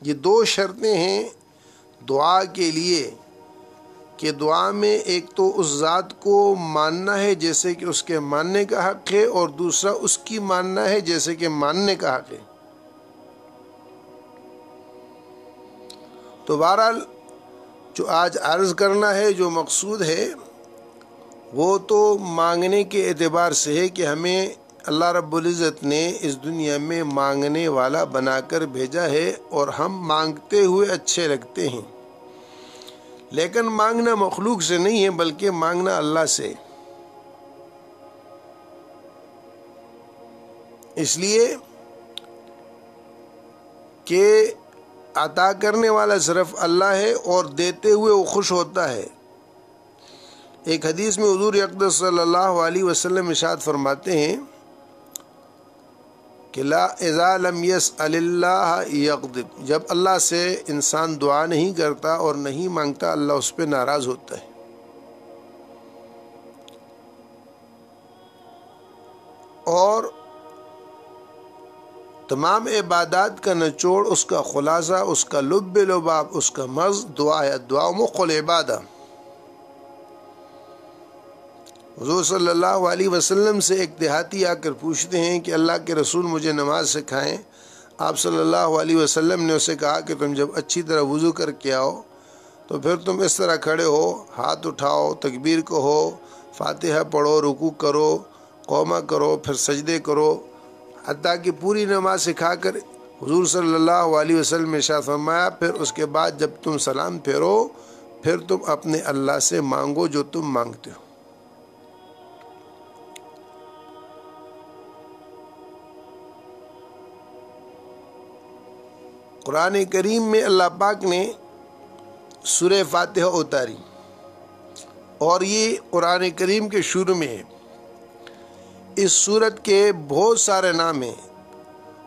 یہ دو شرطیں ہیں دعا کے لیے کہ دعا میں ایک تو اس ذات کو ماننا ہے جیسے کہ اس کے ماننے کا حق ہے، اور دوسرا اس کی ماننا ہے جیسے کہ ماننے کا حق ہے۔ تو بہرحال جو آج عرض کرنا ہے، جو مقصود ہے وہ تو مانگنے کے اعتبار سے ہے کہ ہمیں اللہ رب العزت نے اس دنیا میں مانگنے والا بنا کر بھیجا ہے، اور ہم مانگتے ہوئے اچھے لگتے ہیں، لیکن مانگنا مخلوق سے نہیں ہے بلکہ مانگنا اللہ سے۔ اس لیے کہ عطا کرنے والا صرف اللہ ہے، اور دیتے ہوئے وہ خوش ہوتا ہے۔ ایک حدیث میں حضور اقدس صلی اللہ علیہ وسلم ارشاد فرماتے ہیں کہ لا اذا لم يسأل اللہ یغضب، جب اللہ سے انسان دعا نہیں کرتا اور نہیں مانگتا، اللہ اس پہ ناراض ہوتا ہے۔ اور تمام عبادات کا نچوڑ، اس کا خلاصہ، اس کا لب لباب، اس کا مغز دعا ہے۔ دعا مخ العبادہ۔ حضور صلی اللہ علیہ وسلم سے ایک دیہاتی آ کر پوچھتے ہیں کہ اللہ کے رسول مجھے نماز سکھائیں۔ آپ صلی اللہ علیہ وسلم نے اسے کہا کہ تم جب اچھی طرح وضو کر کے آؤ تو پھر تم اس طرح کھڑے ہو، ہاتھ اٹھاؤ، تکبیر کہو، فاتحہ پڑھو، رکوع کرو، قومہ کرو، پھر سجدے کرو، حتیٰ کہ پوری نماز سکھا کر حضور صلی اللہ علیہ وسلم نے ارشاد فرمایا پھر اس کے بعد جب تم سلام پھیرو پھر تم اپنے اللہ سے مانگو جو تم مانگتے ہو۔ قرآن کریم میں اللہ پاک نے سورہ فاتحہ اتاری، اور یہ قرآن کریم کے شروع میں ہے۔ اس سورت کے بہت سارے نام ہیں،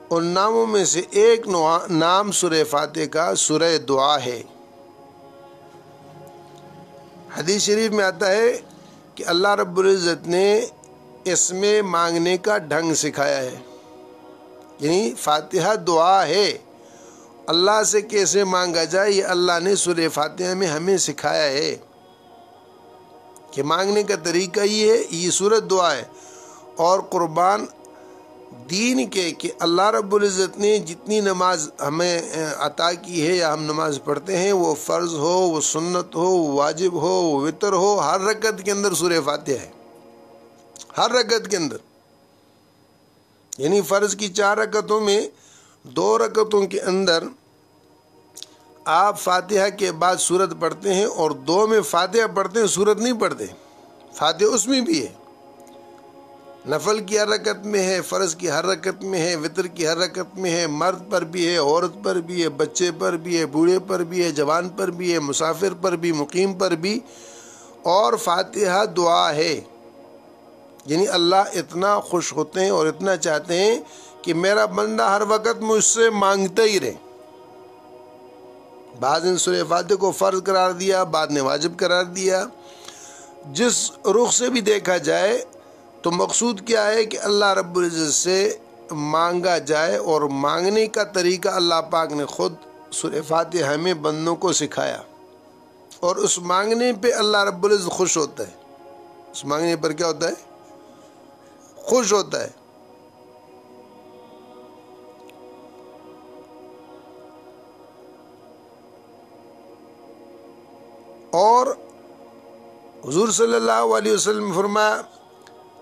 ان ناموں میں سے ایک نام سورہ فاتحہ کا سورہ دعا ہے۔ حدیث شریف میں آتا ہے کہ اللہ رب العزت نے اس میں مانگنے کا ڈھنگ سکھایا ہے، یعنی فاتحہ دعا ہے، اللہ سے کیسے مانگا جائے یہ اللہ نے سورہ فاتحہ میں ہمیں سکھایا ہے کہ مانگنے کا طریقہ یہ ہے، یہ سورت دعا ہے۔ اور قربان دین کے کہ اللہ رب العزت نے جتنی نماز ہمیں عطا کی ہے یا ہم نماز پڑھتے ہیں، وہ فرض ہو، وہ سنت ہو، وہ واجب ہو، وہ وتر ہو، ہر رکعت کے اندر سورہ فاتحہ ہے، ہر رکعت کے اندر۔ یعنی فرض کی 4 رکعتوں میں 2 رکعتوں کے اندر آپ فاتحہ کے بعد سورت پڑھتے ہیں، اور 2 میں فاتحہ پڑھتے ہیں، سورت نہیں پڑھتے۔ فاتحہ اس میں بھی ہے، نفل کی ہر رکعت میں ہے، فرض کی ہر رکعت میں ہے، وتر کی ہر رکعت میں ہے، مرد پر بھی ہے، عورت پر بھی ہے، بچے پر بھی ہے، بوڑھے پر بھی ہے، جوان پر بھی ہے، مسافر پر بھی، مقیم پر بھی، اور فاتحہ دعا ہے۔ یعنی اللہ اتنا خوش ہوتے ہیں اور اتنا چاہتے ہیں کہ میرا بندہ ہر وقت مجھ سے مانگتا ہی رہے۔ بعض نے سورہ فاتحہ کو فرض قرار دیا، بعض نے واجب قرار دیا۔ جس رخ سے بھی دیکھا جائے تو مقصود کیا ہے کہ اللہ رب العزت سے مانگا جائے، اور مانگنے کا طریقہ اللہ پاک نے خود سورہ فاتحہ میں بندوں کو سکھایا، اور اس مانگنے پہ اللہ رب العزت خوش ہوتا ہے۔ اس مانگنے پر کیا ہوتا ہے؟ خوش ہوتا ہے۔ اور حضور صلی اللہ علیہ وسلم نے فرمایا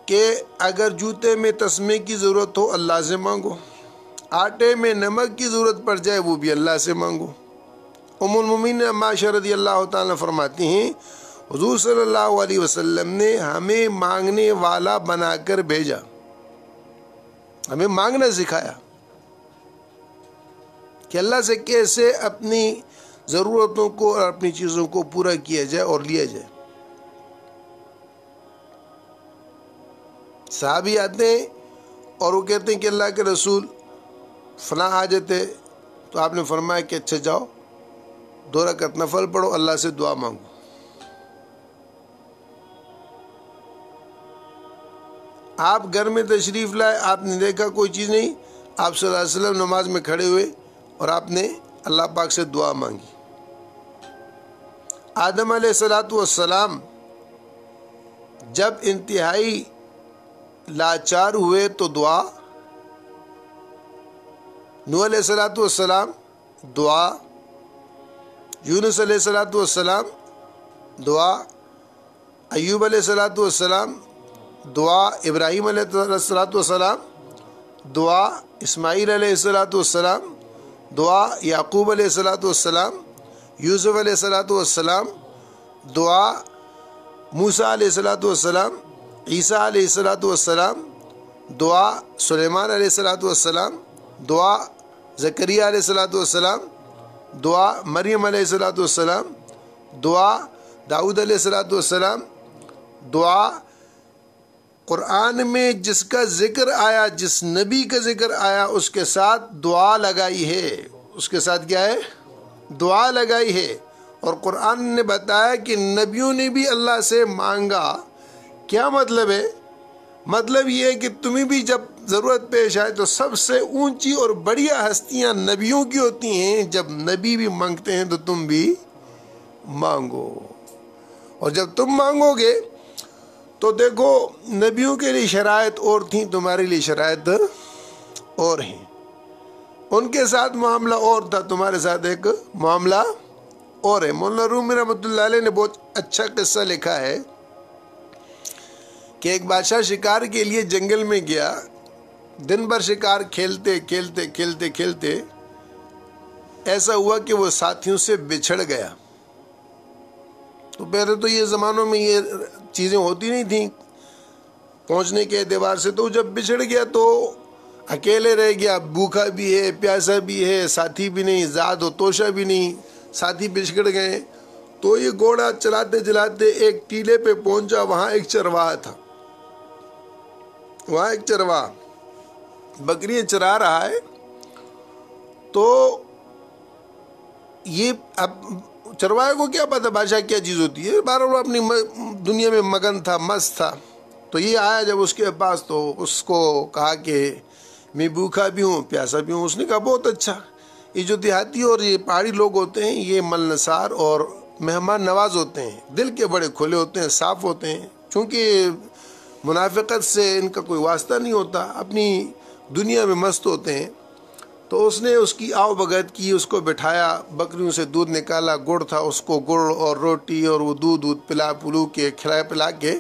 کہ اگر جوتے میں تسمے کی ضرورت ہو اللہ سے مانگو، آٹے میں نمک کی ضرورت پڑ جائے وہ بھی اللہ سے مانگو۔ ام المومنین عائشہ رضی اللہ تعالیٰ فرماتی ہیں حضور صلی اللہ علیہ وسلم نے ہمیں مانگنے والا بنا کر بھیجا، ہمیں مانگنا سکھایا کہ اللہ سے کیسے اپنی ضرورتوں کو اور اپنی چیزوں کو پورا کیا جائے اور لیا جائے۔ صحابی آتے ہیں اور وہ کہتے ہیں کہ اللہ کے رسول فلاں حاجت ہے، تو آپ نے فرمایا کہ اچھا جاؤ 2 رکعت نفل پڑھو، اللہ سے دعا مانگو۔ آپ گھر میں تشریف لائے، آپ نے دیکھا کوئی چیز نہیں، آپ صلی اللہ علیہ وسلم نماز میں کھڑے ہوئے اور آپ نے اللہ پاک سے دعا مانگی۔ آدم علیہ السلام جب انتہائی لاچار ہوئے تو دعا، نوح علیہ السلام دعا، یونس علیہ السلام دعا، ایوب علیہ السلام دعا، ابراہیم علیہ السلام دعا، اسماعیل علیہ السلام دعا، یعقوب علیہ السلام، یوسف علیہ السلام دعا، موسیٰ علیہ السلام، عیسیٰ علیہ السلام دعا، سلیمان علیہ السلام دعا، زکریا علیہ السلام دعا، مریم علیہ السلام دعا، داؤد علیہ السلام دعا۔ قرآن میں جس کا ذکر آیا، جس نبی کا ذکر آیا، اس کے ساتھ دعا لگائی ہے، اس کے ساتھ کیا ہے؟ دعا لگائی ہے۔ اور قرآن نے بتایا کہ نبیوں نے بھی اللہ سے مانگا۔ کیا مطلب ہے؟ مطلب یہ ہے کہ تمہیں بھی جب ضرورت پیش آئے تو سب سے اونچی اور بڑھیا ہستیاں نبیوں کی ہوتی ہیں۔ جب نبی بھی مانگتے ہیں تو تم بھی مانگو، اور جب تم مانگو گے تو دیکھو نبیوں کے لیے شرائط اور تھیں، تمہارے لیے شرائط اور ہیں۔ ان کے ساتھ معاملہ اور تھا، تمہارے ساتھ ایک معاملہ اور ہے۔ مولانا رومی رحمۃ اللہ علیہ نے بہت اچھا قصہ لکھا ہے کہ ایک بادشاہ شکار کے لیے جنگل میں گیا، دن بھر شکار کھیلتے کھیلتے کھیلتے کھیلتے ایسا ہوا کہ وہ ساتھیوں سے بچھڑ گیا۔ تو پہلے تو یہ زمانوں میں یہ چیزیں ہوتی نہیں تھیں پہنچنے کے اعتبار سے، تو جب بچھڑ گیا تو اکیلے رہ گیا، بھوکا بھی ہے، پیاسا بھی ہے، ساتھی بھی نہیں، زاد و توشہ بھی نہیں، ساتھی بچھڑ گئے۔ تو یہ گھوڑا چلاتے چلاتے ایک ٹیلے پہ پہنچا، وہاں ایک چرواہا تھا، وہاں ایک چرواہا بکریاں چرا رہا ہے۔ تو یہ اب چرواہے کو کیا پتا بادشاہ کیا چیز ہوتی ہے، بارہ وہ اپنی دنیا میں مگن تھا، مست تھا۔ تو یہ آیا جب اس کے پاس تو اس کو کہا کہ میں بھوکا بھی ہوں، پیاسا بھی ہوں۔ اس نے کہا بہت اچھا، یہ جو دیہاتی اور یہ پہاڑی لوگ ہوتے ہیں یہ ملنسار اور مہمان نواز ہوتے ہیں، دل کے بڑے کھلے ہوتے ہیں، صاف ہوتے ہیں، چونکہ منافقت سے ان کا کوئی واسطہ نہیں ہوتا، اپنی دنیا میں مست ہوتے ہیں۔ تو اس نے اس کی آؤ بھگت کی، اس کو بٹھایا، بکریوں سے دودھ نکالا، گڑ تھا، اس کو گڑ اور روٹی اور وہ دودھ پلا پلو کے کھلا پلا کے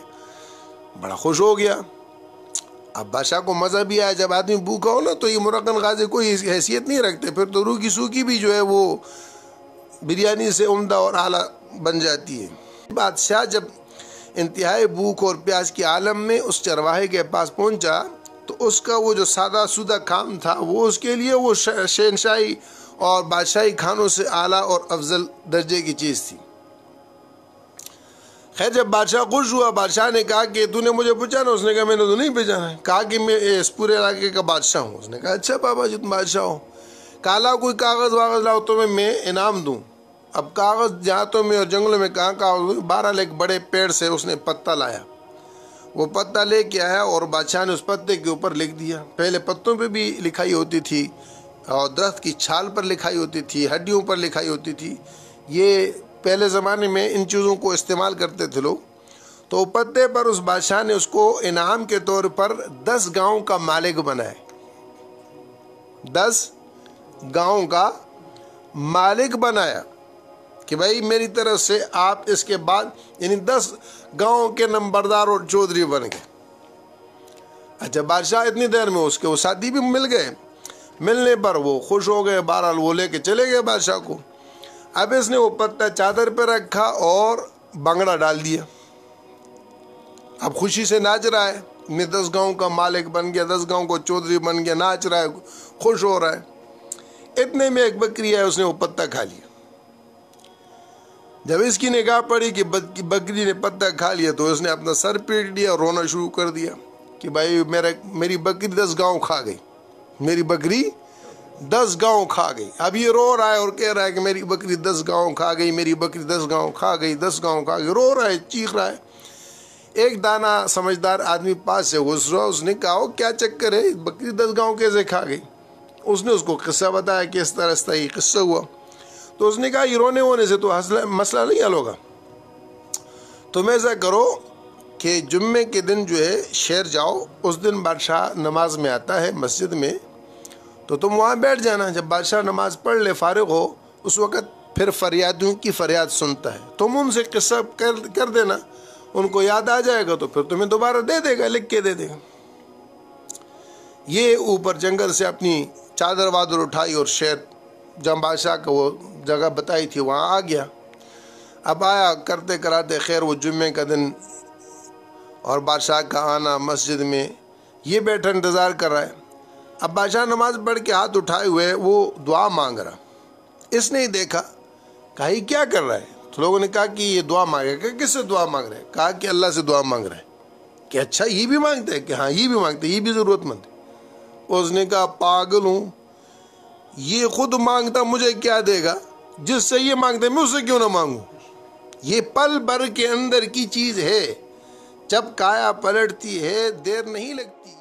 بڑا خوش ہو گیا۔ اب بادشاہ کو مزہ بھی آیا، جب آدمی بھوکا ہو نا تو یہ مرغن غازی کوئی حیثیت نہیں رکھتے، پھر تو روکی سوکی بھی جو ہے وہ بریانی سے عمدہ اور اعلیٰ بن جاتی ہے۔ بادشاہ جب انتہائی بھوک اور پیاس کے عالم میں اس چرواہے کے پاس پہنچا تو اس کا وہ جو سادہ سودہ کام تھا وہ اس کے لیے وہ شہنشاہی اور بادشاہی کھانوں سے اعلیٰ اور افضل درجے کی چیز تھی۔ خیر جب بادشاہ خوش ہوا، بادشاہ نے کہا کہ تو نے مجھے پہچانا؟ اس نے کہا میں نے تو نہیں پہچانا۔ کہا کہ میں اس پورے علاقے کا بادشاہ ہوں۔ اس نے کہا اچھا بابا جی تم بادشاہ ہو، کالا کوئی کاغذ واغذ لاؤ تو میں انعام دوں۔ اب کاغذ دیہاتوں میں اور جنگلوں میں کہاں کاغذ، بہرحال ایک بڑے پیڑ سے اس نے پتا لایا، وہ پتا لے کے آیا اور بادشاہ نے اس پتے کے اوپر لکھ دیا۔ پہلے پتوں پہ بھی لکھائی ہوتی تھی اور درخت کی چھال پر لکھائی ہوتی تھی، ہڈیوں پر لکھائی ہوتی تھی، یہ پہلے زمانے میں ان چیزوں کو استعمال کرتے تھے لوگ۔ تو پتے پر اس بادشاہ نے اس کو انعام کے طور پر 10 گاؤں کا مالک بنایا، 10 گاؤں کا مالک بنایا کہ بھائی میری طرف سے آپ اس کے بعد، یعنی 10 گاؤں کے نمبردار اور چودھری بن گئے۔ اچھا بادشاہ اتنی دیر میں اس کے وہ ساتھی بھی مل گئے، ملنے پر وہ خوش ہو گئے، بہرحال وہ لے کے چلے گئے بادشاہ کو۔ اب اس نے وہ پتا چادر پہ رکھا اور بنگڑا ڈال دیا، اب خوشی سے ناچ رہا ہے، میں 10 گاؤں کا مالک بن گیا، 10 گاؤں کو چودھری بن گیا، ناچ رہا ہے، خوش ہو رہا ہے۔ اتنے میں ایک بکری ہے، اس نے وہ پتا کھا لیا۔ جب اس کی نگاہ پڑی کہ بکری نے پتا کھا لیا تو اس نے اپنا سر پیٹ لیا اور رونا شروع کر دیا کہ بھائی میری بکری 10 گاؤں کھا گئی، میری بکری 10 گاؤں کھا گئی۔ اب یہ رو رہا ہے اور کہہ رہا ہے کہ میری بکری 10 گاؤں کھا گئی، میری بکری 10 گاؤں کھا گئی، 10 گاؤں کھا گئی، رو رہا ہے، چیخ رہا ہے۔ ایک دانا سمجھدار آدمی پاس سے گزرا، اس نے کہا کیا چکر ہے، بکری 10 گاؤں کیسے کھا گئی؟ اس نے اس کو قصہ بتایا کہ اس طرح یہ قصہ ہوا. تو اس نے کہا یہ رونے وونے سے تو مسئلہ نہیں حل ہوگا. تم ایسا کرو کہ جمعے کے دن جو ہے شہر جاؤ، اس دن بادشاہ نماز میں آتا ہے مسجد میں، تو تم وہاں بیٹھ جانا. جب بادشاہ نماز پڑھ لے فارغ ہو، اس وقت پھر فریادوں کی فریاد سنتا ہے. تم ان سے قصہ کر دینا، ان کو یاد آ جائے گا تو پھر تمہیں دوبارہ دے دے گا، لکھ کے دے دے گا. یہ اوپر جنگل سے اپنی چادر وادر اٹھائی اور شہر جہاں بادشاہ کو وہ جگہ بتائی تھی وہاں آ گیا. اب آیا کرتے کراتے خیر وہ جمعے کا دن اور بادشاہ کا آنا مسجد میں، یہ بیٹھا انتظار کر رہا ہے. اب بادشاہ نماز پڑھ کے ہاتھ اٹھائے ہوئے وہ دعا مانگ رہا. اس نے ہی دیکھا، کہا یہ کیا کر رہا ہے؟ تو لوگوں نے کہا کہ یہ دعا مانگے. کہ کس سے دعا مانگ رہا ہے؟ کہا کہ اللہ سے دعا مانگ رہا ہے. کہ اچھا یہ بھی مانگتا ہے؟ کہ ہاں یہ بھی مانگتا ہے، یہ بھی ضرورت مند ہے. اس نے کہا پاگل ہوں، یہ خود مانگتا مجھے کیا دے گا؟ جس سے یہ مانگتا ہے میں اس سے کیوں نہ مانگوں؟ یہ پل بھر کے اندر کی چیز ہے، جب کایا پلٹتی ہے دیر نہیں لگتی.